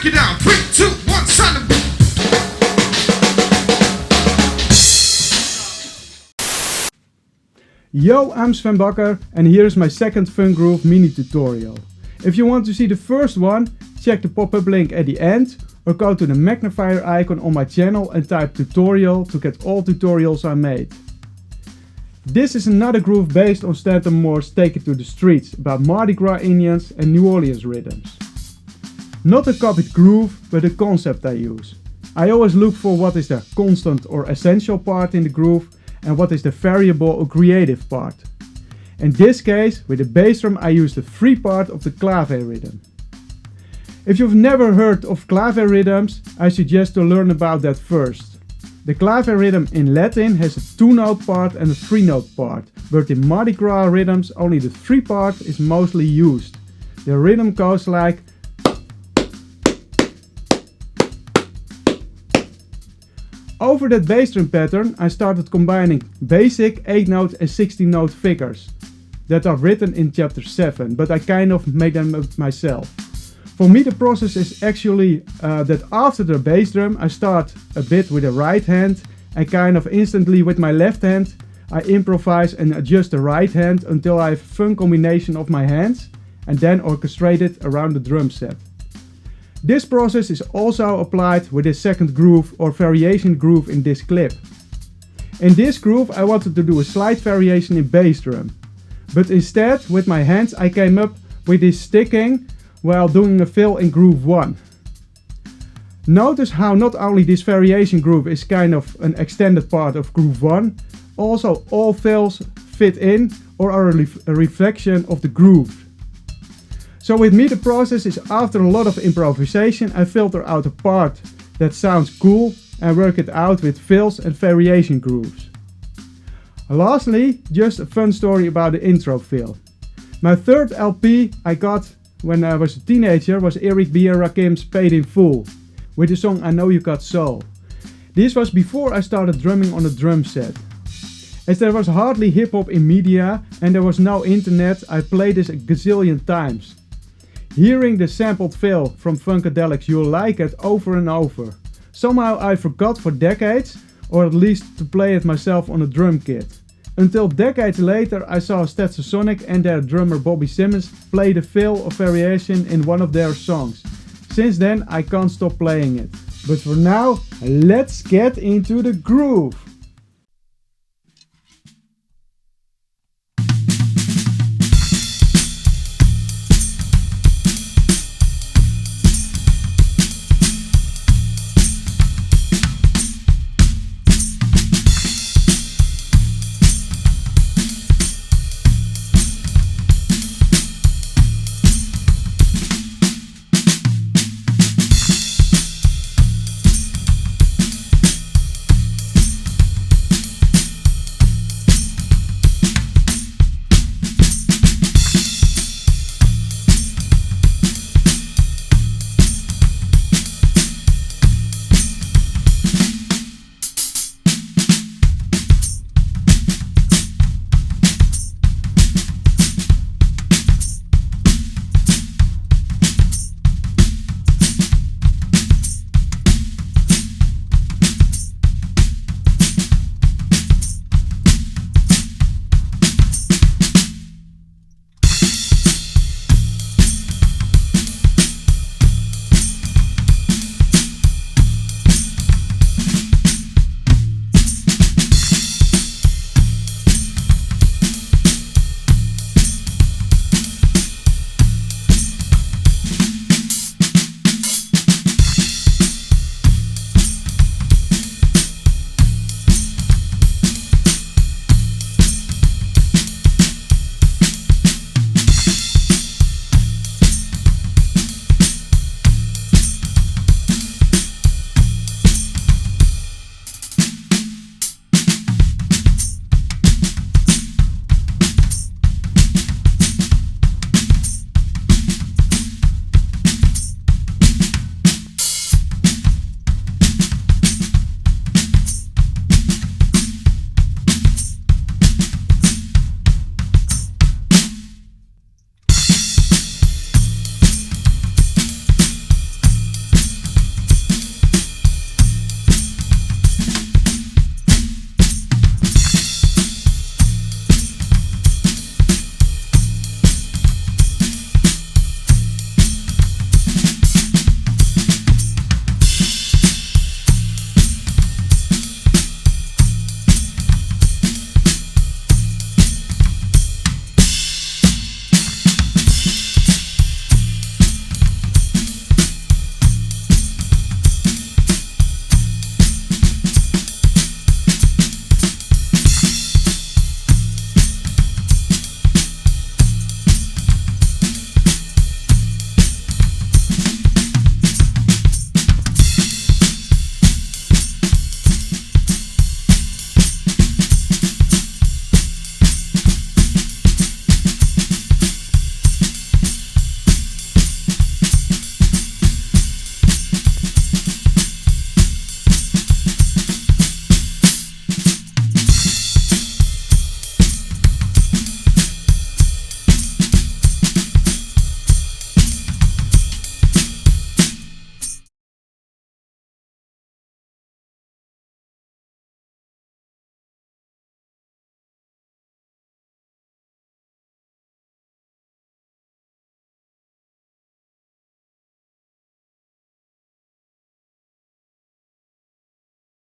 it down. 3, 2, 1, son of a... Yo, I'm Sven Bakker and here is my second Fun Groove mini tutorial. If you want to see the first one, check the pop-up link at the end or go to the magnifier icon on my channel and type tutorial to get all tutorials I made. This is another groove based on Stanton Moore's Take It to the Streets about Mardi Gras Indians and New Orleans rhythms. Not a copied groove, but a concept I use. I always look for what is the constant or essential part in the groove and what is the variable or creative part. In this case, with the bass drum I use the free part of the clave rhythm. If you've never heard of clave rhythms, I suggest to learn about that first. The clave rhythm in Latin has a 2-note part and a 3-note part, but in Mardi Gras rhythms only the 3 part is mostly used. The rhythm goes like. Over that bass drum pattern I started combining basic 8-note and 16-note figures that are written in chapter 7, but I kind of made them up myself. For me the process is actually that after the bass drum I start a bit with the right hand and kind of instantly with my left hand I improvise and adjust the right hand until I have a fun combination of my hands and then orchestrate it around the drum set. This process is also applied with the second groove or variation groove in this clip. In this groove I wanted to do a slight variation in bass drum, but instead with my hands I came up with this sticking while doing a fill in groove 1. Notice how not only this variation groove is kind of an extended part of groove 1, also all fills fit in or are a reflection of the groove. So with me the process is after a lot of improvisation I filter out a part that sounds cool and work it out with fills and variation grooves. Lastly, just a fun story about the intro fill. My third LP I got when I was a teenager was Eric B. and Rakim's Paid in Full with the song I Know You Got Soul. This was before I started drumming on a drum set. As there was hardly hip hop in media and there was no internet, I played this a gazillion times. Hearing the sampled fill from Funkadelic's You'll Like It over and over. Somehow I forgot for decades, or at least to play it myself on a drum kit. Until decades later I saw Stetsasonic and their drummer Bobby Simmons play the fill or variation in one of their songs. Since then I can't stop playing it. But for now, let's get into the groove.